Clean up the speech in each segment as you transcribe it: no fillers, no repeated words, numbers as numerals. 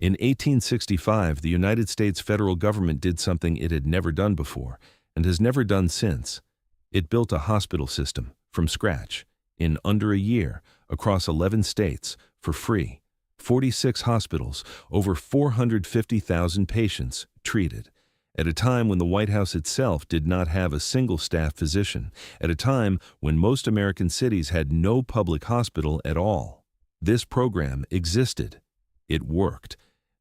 In 1865, the United States federal government did something it had never done before and has never done since. It built a hospital system from scratch in under a year across 11 states for free. 46 hospitals, over 450,000 patients treated. At a time when the White House itself did not have a single staff physician, at a time when most American cities had no public hospital at all. This program existed. It worked.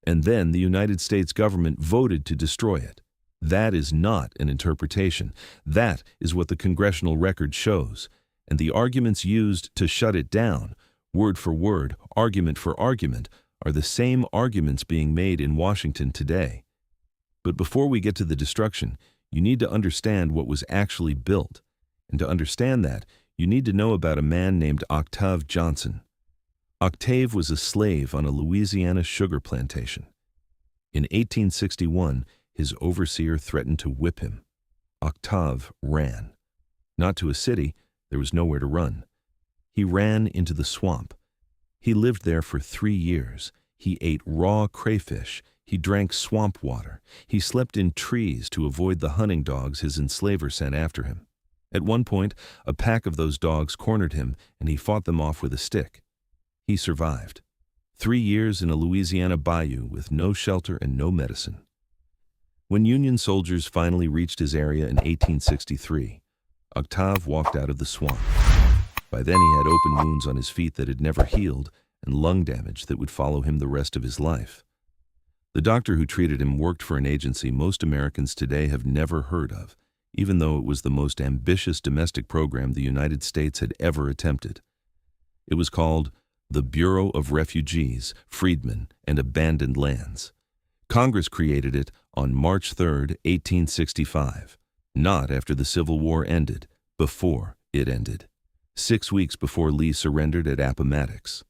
And then the United States government voted to destroy it. That is not an interpretation. That is what the congressional record shows. And the arguments used to shut it down, word for word, argument for argument, are the same arguments being made in Washington today. But before we get to the destruction, you need to understand what was actually built. And to understand that, you need to know about a man named Octave Johnson. Octave was a slave on a Louisiana sugar plantation. In 1861, his overseer threatened to whip him. Octave ran. Not to a city, there was nowhere to run. He ran into the swamp. He lived there for 3 years. He ate raw crayfish. He drank swamp water. He slept in trees to avoid the hunting dogs his enslaver sent after him. At one point, a pack of those dogs cornered him, and he fought them off with a stick. He survived. 3 years in a Louisiana bayou with no shelter and no medicine. When Union soldiers finally reached his area in 1863, Octave walked out of the swamp. By then he had open wounds on his feet that had never healed and lung damage that would follow him the rest of his life. The doctor who treated him worked for an agency most Americans today have never heard of, even though it was the most ambitious domestic program the United States had ever attempted. It was called the Bureau of Refugees, Freedmen, and Abandoned Lands. Congress created it on March 3, 1865, not after the Civil War ended, before it ended, 6 weeks before Lee surrendered at Appomattox.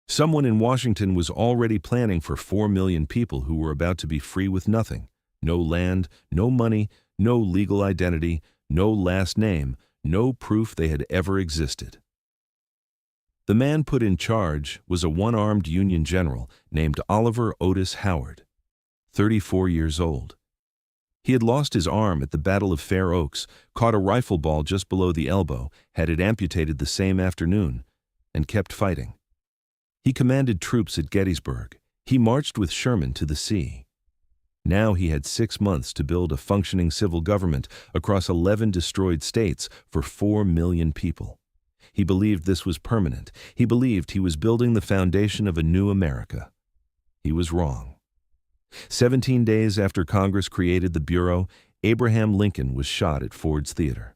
Someone in Washington was already planning for 4 million people who were about to be free with nothing, no land, no money, no legal identity, no last name, no proof they had ever existed. The man put in charge was a one-armed Union general named Oliver Otis Howard, 34 years old. He had lost his arm at the Battle of Fair Oaks, caught a rifle ball just below the elbow, had it amputated the same afternoon, and kept fighting. He commanded troops at Gettysburg. He marched with Sherman to the sea. Now he had 6 months to build a functioning civil government across 11 destroyed states for 4 million people. He believed this was permanent. He believed he was building the foundation of a new America. He was wrong. 17 days after Congress created the Bureau, Abraham Lincoln was shot at Ford's Theater.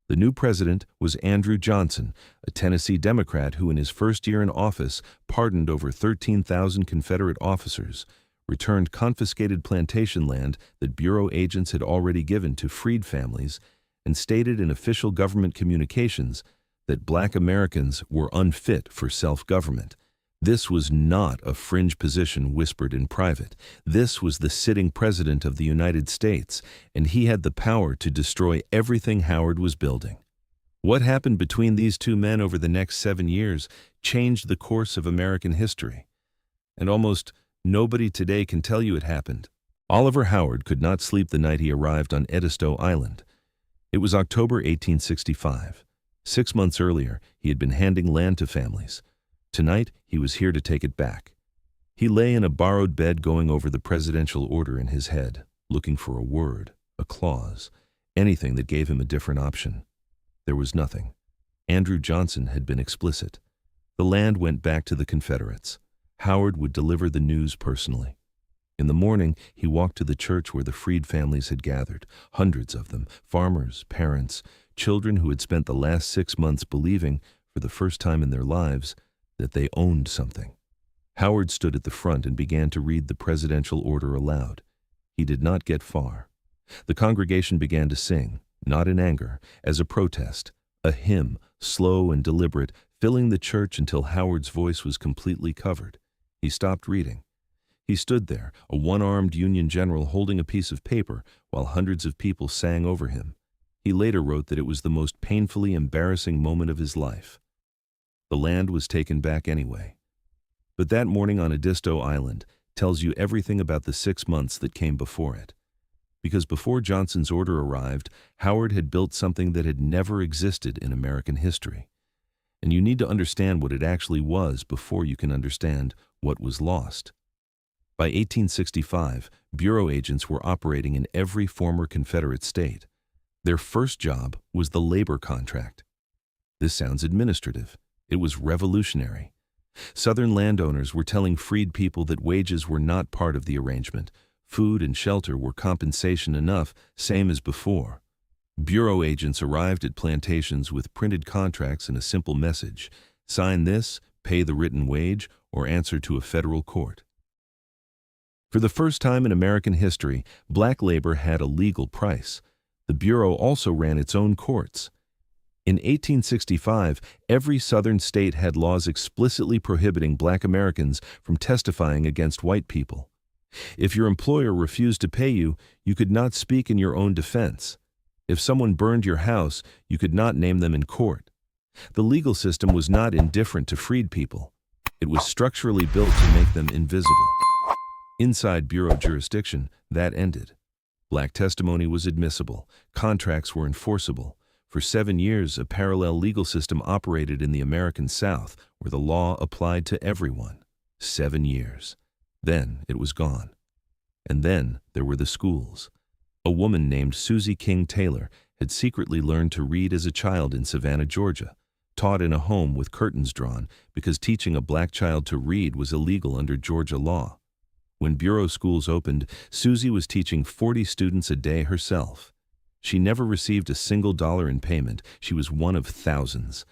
The new president was Andrew Johnson, a Tennessee Democrat who in his first year in office pardoned over 13,000 Confederate officers, returned confiscated plantation land that Bureau agents had already given to freed families, and stated in official government communications that Black Americans were unfit for self-government. This was not a fringe position whispered in private. This was the sitting president of the United States, and he had the power to destroy everything Howard was building. What happened between these two men over the next 7 years changed the course of American history. And almost nobody today can tell you it happened. Oliver Howard could not sleep the night he arrived on Edisto Island. It was October 1865. 6 months earlier, he had been handing land to families. Tonight, he was here to take it back. He lay in a borrowed bed going over the presidential order in his head, looking for a word, a clause, anything that gave him a different option. There was nothing. Andrew Johnson had been explicit. The land went back to the Confederates. Howard would deliver the news personally. In the morning, he walked to the church where the freed families had gathered, hundreds of them, farmers, parents, children who had spent the last 6 months believing, for the first time in their lives, that they owned something. Howard stood at the front and began to read the presidential order aloud. He did not get far. The congregation began to sing, not in anger, as a protest, a hymn, slow and deliberate, filling the church until Howard's voice was completely covered. He stopped reading. He stood there, a one-armed Union general holding a piece of paper while hundreds of people sang over him. He later wrote that it was the most painfully embarrassing moment of his life. The land was taken back anyway. But that morning on Edisto Island tells you everything about the 6 months that came before it. Because before Johnson's order arrived, Howard had built something that had never existed in American history. And you need to understand what it actually was before you can understand what was lost. By 1865, Bureau agents were operating in every former Confederate state. Their first job was the labor contract. This sounds administrative. It was revolutionary. Southern landowners were telling freed people that wages were not part of the arrangement. Food and shelter were compensation enough, same as before. Bureau agents arrived at plantations with printed contracts and a simple message: sign this, pay the written wage, or answer to a federal court. For the first time in American history, black labor had a legal price. The Bureau also ran its own courts. In 1865, every Southern state had laws explicitly prohibiting black Americans from testifying against white people. If your employer refused to pay you, you could not speak in your own defense. If someone burned your house, you could not name them in court. The legal system was not indifferent to freed people. It was structurally built to make them invisible. Inside Bureau jurisdiction, that ended. Black testimony was admissible. Contracts were enforceable. For 7 years, a parallel legal system operated in the American South, where the law applied to everyone. 7 years. Then it was gone. And then there were the schools. A woman named Susie King Taylor had secretly learned to read as a child in Savannah, Georgia, taught in a home with curtains drawn because teaching a black child to read was illegal under Georgia law. When Bureau schools opened, Susie was teaching 40 students a day herself. She never received a single dollar in payment. She was one of thousands.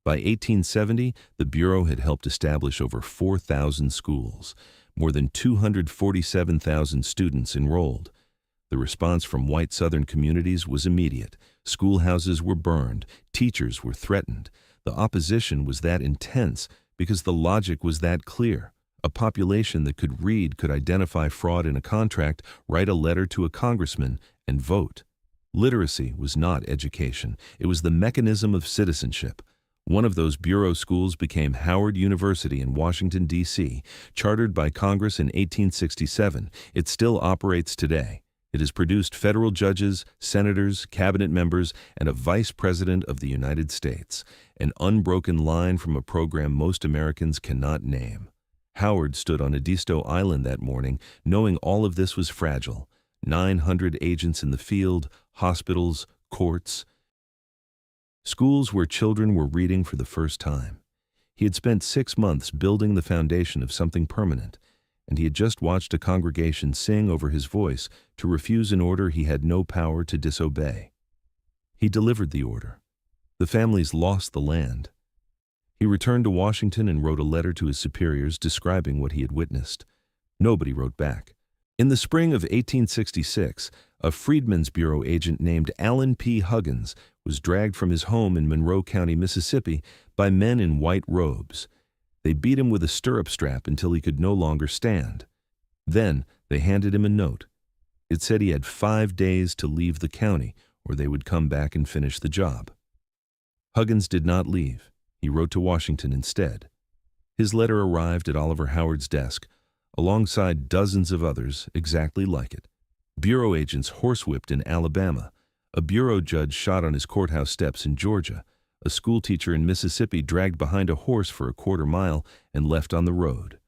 By 1870, the Bureau had helped establish over 4,000 schools, more than 247,000 students enrolled. The response from white Southern communities was immediate. Schoolhouses were burned. Teachers were threatened. The opposition was that intense because the logic was that clear. A population that could read could identify fraud in a contract, write a letter to a congressman, and vote. Literacy was not education. It was the mechanism of citizenship. One of those Bureau schools became Howard University in Washington, D.C., chartered by Congress in 1867. It still operates today. It has produced federal judges, senators, cabinet members, and a vice president of the United States, an unbroken line from a program most Americans cannot name. Howard stood on Edisto Island that morning, knowing all of this was fragile. 900 agents in the field, hospitals, courts, schools where children were reading for the first time. He had spent 6 months building the foundation of something permanent, and he had just watched a congregation sing over his voice to refuse an order he had no power to disobey. He delivered the order. The families lost the land. He returned to Washington and wrote a letter to his superiors describing what he had witnessed. Nobody wrote back. In the spring of 1866, a Freedmen's Bureau agent named Allen P. Huggins was dragged from his home in Monroe County, Mississippi, by men in white robes. They beat him with a stirrup strap until he could no longer stand. Then they handed him a note. It said he had 5 days to leave the county, or they would come back and finish the job. Huggins did not leave. He wrote to Washington instead. His letter arrived at Oliver Howard's desk, alongside dozens of others exactly like it. Bureau agents horsewhipped in Alabama. A Bureau judge shot on his courthouse steps in Georgia. A schoolteacher in Mississippi dragged behind a horse for a quarter mile and left on the road.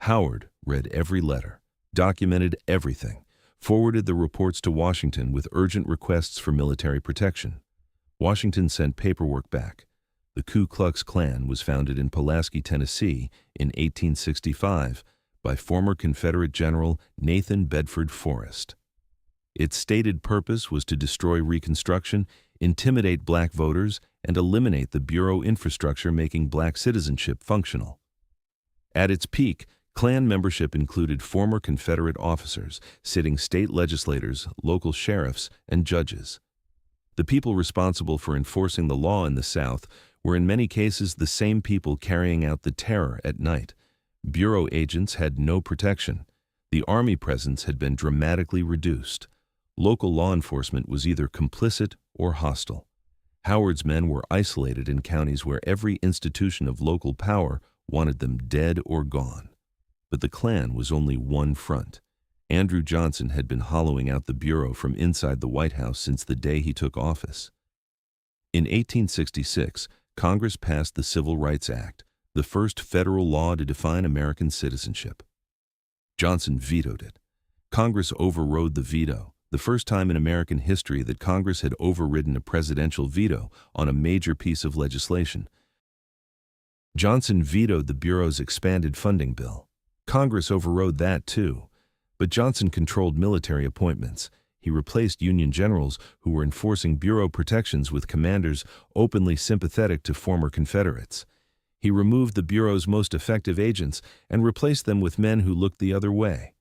Howard read every letter, documented everything, forwarded the reports to Washington with urgent requests for military protection. Washington sent paperwork back. The Ku Klux Klan was founded in Pulaski, Tennessee in 1865 by former Confederate General Nathan Bedford Forrest. Its stated purpose was to destroy Reconstruction, intimidate black voters, and eliminate the Bureau infrastructure making black citizenship functional. At its peak, Klan membership included former Confederate officers, sitting state legislators, local sheriffs, and judges. The people responsible for enforcing the law in the South were in many cases the same people carrying out the terror at night. Bureau agents had no protection. The Army presence had been dramatically reduced. Local law enforcement was either complicit or hostile. Howard's men were isolated in counties where every institution of local power wanted them dead or gone. But the Klan was only one front. Andrew Johnson had been hollowing out the Bureau from inside the White House since the day he took office. In 1866, Congress passed the Civil Rights Act, the first federal law to define American citizenship. Johnson vetoed it. Congress overrode the veto, the first time in American history that Congress had overridden a presidential veto on a major piece of legislation. Johnson vetoed the Bureau's expanded funding bill. Congress overrode that too. But Johnson controlled military appointments. He replaced Union generals who were enforcing Bureau protections with commanders openly sympathetic to former Confederates. He removed the Bureau's most effective agents and replaced them with men who looked the other way.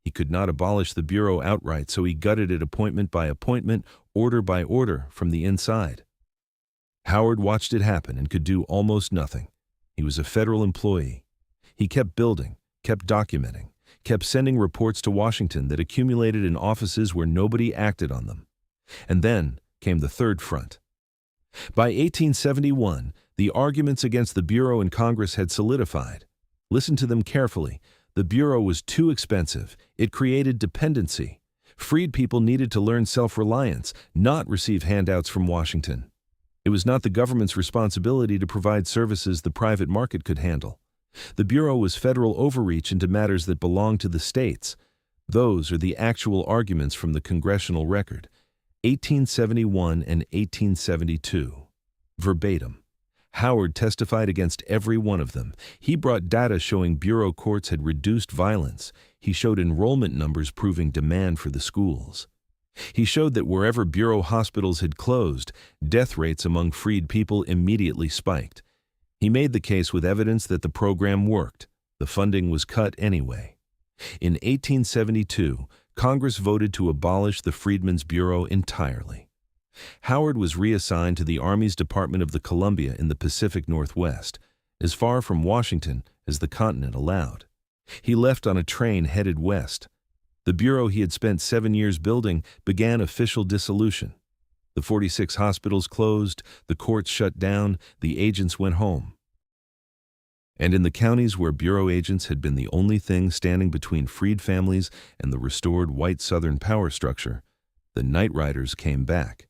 He could not abolish the Bureau outright, so he gutted it appointment by appointment, order by order, from the inside. Howard watched it happen and could do almost nothing. He was a federal employee. He kept building, kept documenting, kept sending reports to Washington that accumulated in offices where nobody acted on them. And then came the third front. By 1871, the arguments against the Bureau in Congress had solidified. Listen to them carefully. The Bureau was too expensive. It created dependency. Freed people needed to learn self-reliance, not receive handouts from Washington. It was not the government's responsibility to provide services the private market could handle. The Bureau was federal overreach into matters that belonged to the states. Those are the actual arguments from the congressional record, 1871 and 1872. Verbatim. Howard testified against every one of them. He brought data showing Bureau courts had reduced violence. He showed enrollment numbers proving demand for the schools. He showed that wherever Bureau hospitals had closed, death rates among freed people immediately spiked. He made the case with evidence that the program worked. The funding was cut anyway. In 1872, Congress voted to abolish the Freedmen's Bureau entirely. Howard was reassigned to the Army's Department of the Columbia in the Pacific Northwest, as far from Washington as the continent allowed. He left on a train headed west. The Bureau he had spent 7 years building began official dissolution. The 46 hospitals closed, the courts shut down, the agents went home. And in the counties where Bureau agents had been the only thing standing between freed families and the restored white Southern power structure, the night riders came back.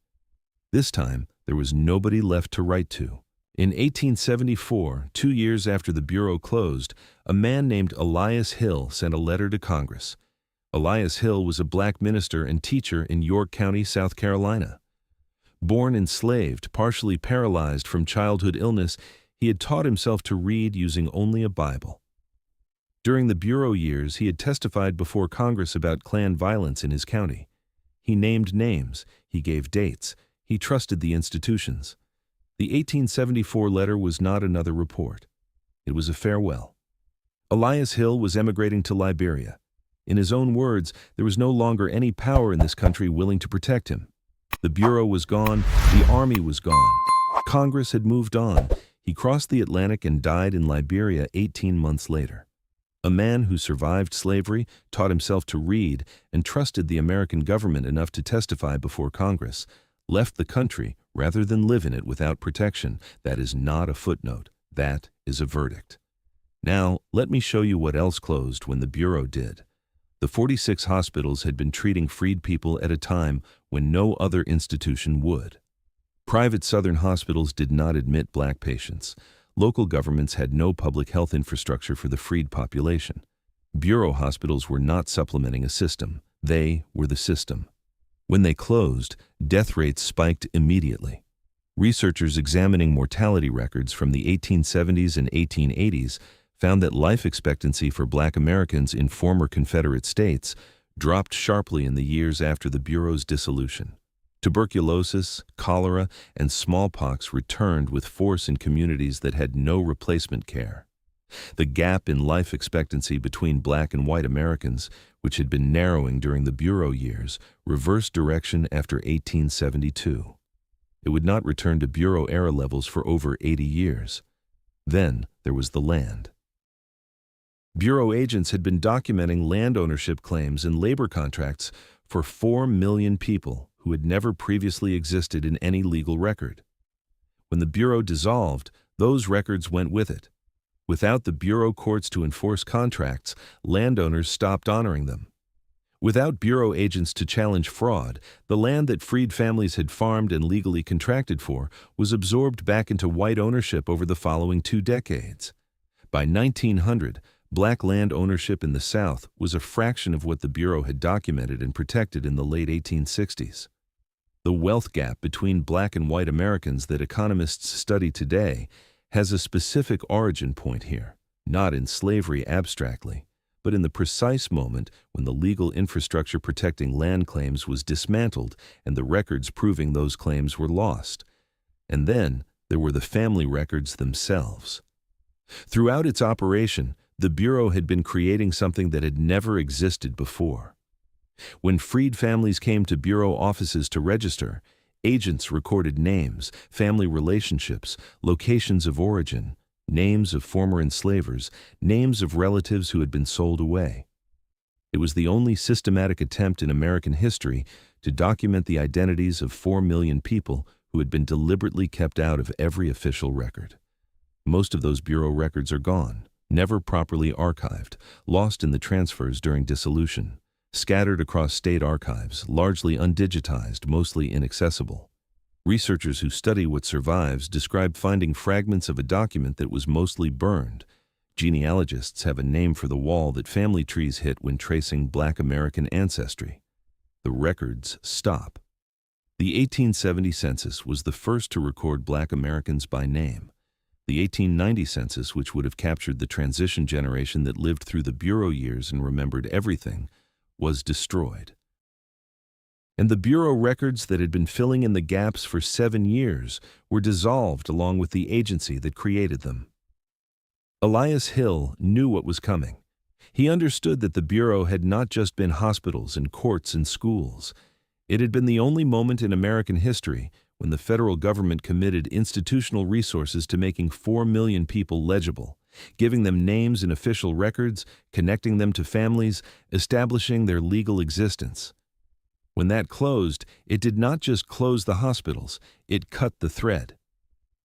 This time, there was nobody left to write to. In 1874, 2 years after the Bureau closed, a man named Elias Hill sent a letter to Congress. Elias Hill was a black minister and teacher in York County, South Carolina. Born enslaved, partially paralyzed from childhood illness, he had taught himself to read using only a Bible. During the Bureau years, he had testified before Congress about Klan violence in his county. He named names, he gave dates, he trusted the institutions. The 1874 letter was not another report. It was a farewell. Elias Hill was emigrating to Liberia. In his own words, there was no longer any power in this country willing to protect him. The Bureau was gone, the Army was gone. Congress had moved on. He crossed the Atlantic and died in Liberia 18 months later. A man who survived slavery, taught himself to read, and trusted the American government enough to testify before Congress, left the country rather than live in it without protection. That is not a footnote. That is a verdict. Now, let me show you what else closed when the Bureau did. The 46 hospitals had been treating freed people at a time when no other institution would. Private Southern hospitals did not admit black patients. Local governments had no public health infrastructure for the freed population. Bureau hospitals were not supplementing a system. They were the system. When they closed, death rates spiked immediately. Researchers examining mortality records from the 1870s and 1880s found that life expectancy for black Americans in former Confederate states dropped sharply in the years after the Bureau's dissolution. Tuberculosis, cholera, and smallpox returned with force in communities that had no replacement care. The gap in life expectancy between black and white Americans, which had been narrowing during the Bureau years, reversed direction after 1872. It would not return to Bureau-era levels for over 80 years. Then there was the land. Bureau agents had been documenting land ownership claims and labor contracts for 4 million people who had never previously existed in any legal record. When the Bureau dissolved, those records went with it. Without the bureau courts to enforce contracts, landowners stopped honoring them. Without bureau agents to challenge fraud, the land that freed families had farmed and legally contracted for was absorbed back into white ownership over the following 2 decades. By 1900, black land ownership in the South was a fraction of what the Bureau had documented and protected in the late 1860s. The wealth gap between black and white Americans that economists study today has a specific origin point here, not in slavery abstractly, but in the precise moment when the legal infrastructure protecting land claims was dismantled and the records proving those claims were lost. And then there were the family records themselves. Throughout its operation, the Bureau had been creating something that had never existed before. When freed families came to Bureau offices to register, agents recorded names, family relationships, locations of origin, names of former enslavers, names of relatives who had been sold away. It was the only systematic attempt in American history to document the identities of 4 million people who had been deliberately kept out of every official record. Most of those Bureau records are gone, never properly archived, lost in the transfers during dissolution, scattered across state archives, largely undigitized, mostly inaccessible. Researchers who study what survives describe finding fragments of a document that was mostly burned. Genealogists have a name for the wall that family trees hit when tracing black American ancestry. The records stop. The 1870 census was the first to record black Americans by name. The 1890 census, which would have captured the transition generation that lived through the Bureau years and remembered everything, was destroyed. And the Bureau records that had been filling in the gaps for 7 years were dissolved along with the agency that created them. Elias Hill knew what was coming. He understood that the Bureau had not just been hospitals and courts and schools. It had been the only moment in American history when the federal government committed institutional resources to making 4 million people legible, giving them names in official records, connecting them to families, establishing their legal existence. When that closed, it did not just close the hospitals, it cut the thread.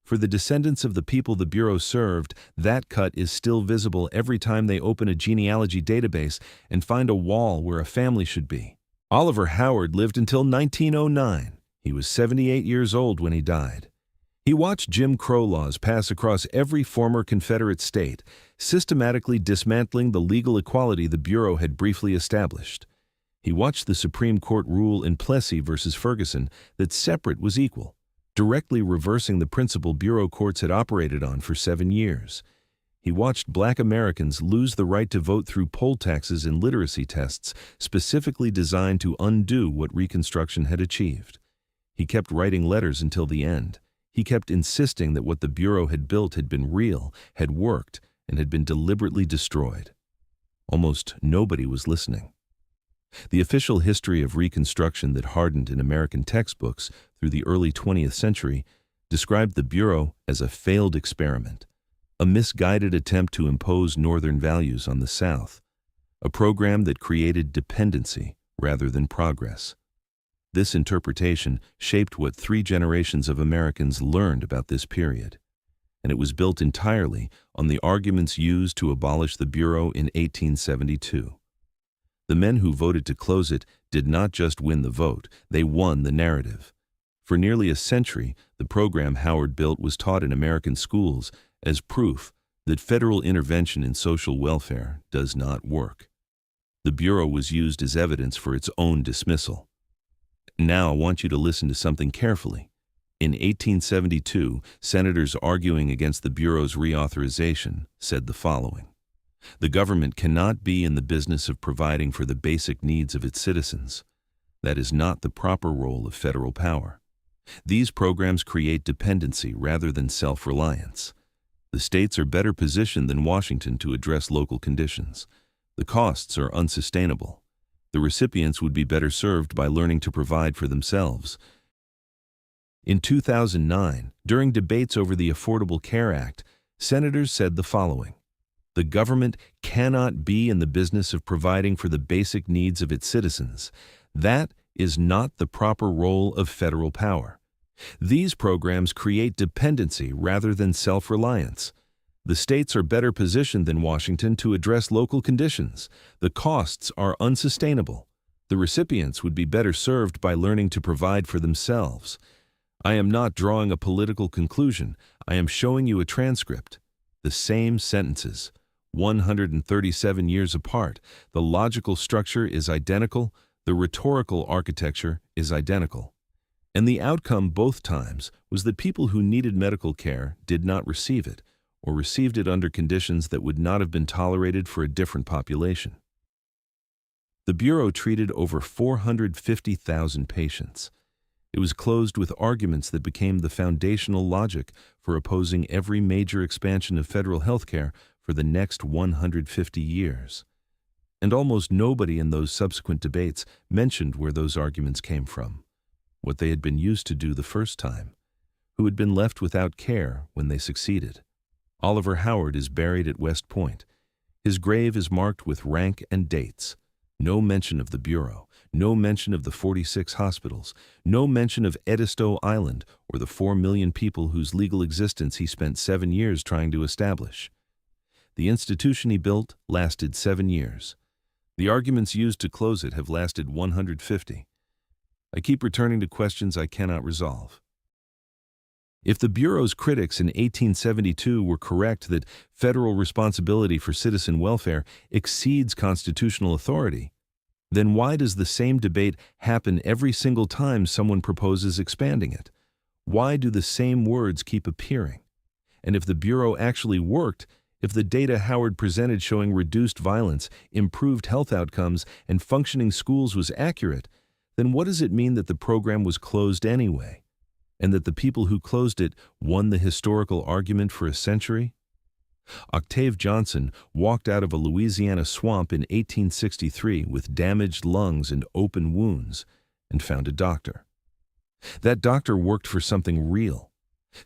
For the descendants of the people the Bureau served, that cut is still visible every time they open a genealogy database and find a wall where a family should be. Oliver Howard lived until 1909. He was 78 years old when he died. He watched Jim Crow laws pass across every former Confederate state, systematically dismantling the legal equality the Bureau had briefly established. He watched the Supreme Court rule in Plessy versus Ferguson that separate was equal, directly reversing the principle Bureau courts had operated on for 7 years. He watched black Americans lose the right to vote through poll taxes and literacy tests specifically designed to undo what Reconstruction had achieved. He kept writing letters until the end. He kept insisting that what the Bureau had built had been real, had worked, and had been deliberately destroyed. Almost nobody was listening. The official history of Reconstruction that hardened in American textbooks through the early 20th century described the Bureau as a failed experiment, a misguided attempt to impose Northern values on the South, a program that created dependency rather than progress. This interpretation shaped what 3 generations of Americans learned about this period, and it was built entirely on the arguments used to abolish the Bureau in 1872. The men who voted to close it did not just win the vote, they won the narrative. For nearly a century, the program Howard built was taught in American schools as proof that federal intervention in social welfare does not work. The Bureau was used as evidence for its own dismissal. Now I want you to listen to something carefully. In 1872, senators arguing against the Bureau's reauthorization said the following: "The government cannot be in the business of providing for the basic needs of its citizens. That is not the proper role of federal power. These programs create dependency rather than self-reliance. The states are better positioned than Washington to address local conditions. The costs are unsustainable. The recipients would be better served by learning to provide for themselves." In 2009, during debates over the Affordable Care Act, senators said the following: "The government cannot be in the business of providing for the basic needs of its citizens. That is not the proper role of federal power. These programs create dependency rather than self-reliance. The states are better positioned than Washington to address local conditions. The costs are unsustainable. The recipients would be better served by learning to provide for themselves. I am not drawing a political conclusion. I am showing you a transcript. The same sentences, 137 years apart. The logical structure is identical. The rhetorical architecture is identical. And the outcome both times was that people who needed medical care did not receive it, or received it under conditions that would not have been tolerated for a different population. The Bureau treated over 450,000 patients. It was closed with arguments that became the foundational logic for opposing every major expansion of federal health care for the next 150 years. And almost nobody in those subsequent debates mentioned where those arguments came from, what they had been used to do the first time, who had been left without care when they succeeded. Oliver Howard is buried at West Point. His grave is marked with rank and dates. No mention of the Bureau, no mention of the 46 hospitals, no mention of Edisto Island or the 4 million people whose legal existence he spent 7 years trying to establish. The institution he built lasted 7 years. The arguments used to close it have lasted 150. I keep returning to questions I cannot resolve. If the Bureau's critics in 1872 were correct that federal responsibility for citizen welfare exceeds constitutional authority, then why does the same debate happen every single time someone proposes expanding it? Why do the same words keep appearing? And if the Bureau actually worked, if the data Howard presented showing reduced violence, improved health outcomes, and functioning schools was accurate, then what does it mean that the program was closed anyway? And that the people who closed it won the historical argument for a century? Octave Johnson walked out of a Louisiana swamp in 1863 with damaged lungs and open wounds and found a doctor. That doctor worked for something real,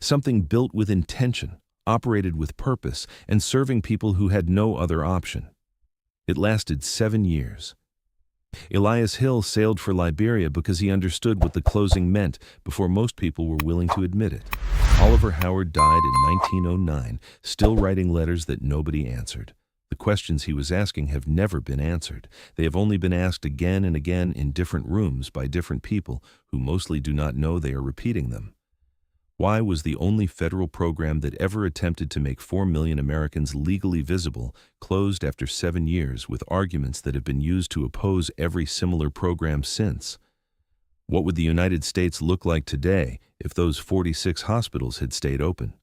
something built with intention, operated with purpose, and serving people who had no other option. It lasted 7 years. Elias Hill sailed for Liberia because he understood what the closing meant before most people were willing to admit it. Oliver Howard died in 1909, still writing letters that nobody answered. The questions he was asking have never been answered. They have only been asked again and again in different rooms by different people who mostly do not know they are repeating them. Why was the only federal program that ever attempted to make 4 million Americans legally visible closed after 7 years with arguments that have been used to oppose every similar program since? What would the United States look like today if those 46 hospitals had stayed open?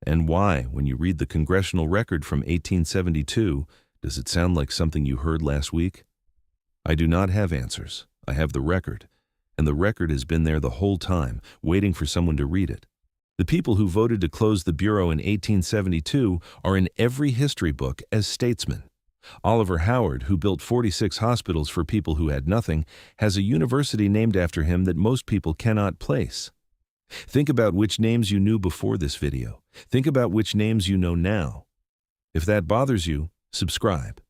And why, when you read the congressional record from 1872, does it sound like something you heard last week? I do not have answers. I have the record. And the record has been there the whole time, waiting for someone to read it. The people who voted to close the Bureau in 1872 are in every history book as statesmen. Oliver Howard, who built 46 hospitals for people who had nothing, has a university named after him that most people cannot place. Think about which names you knew before this video. Think about which names you know now. If that bothers you, subscribe,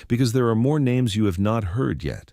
because there are more names you have not heard yet.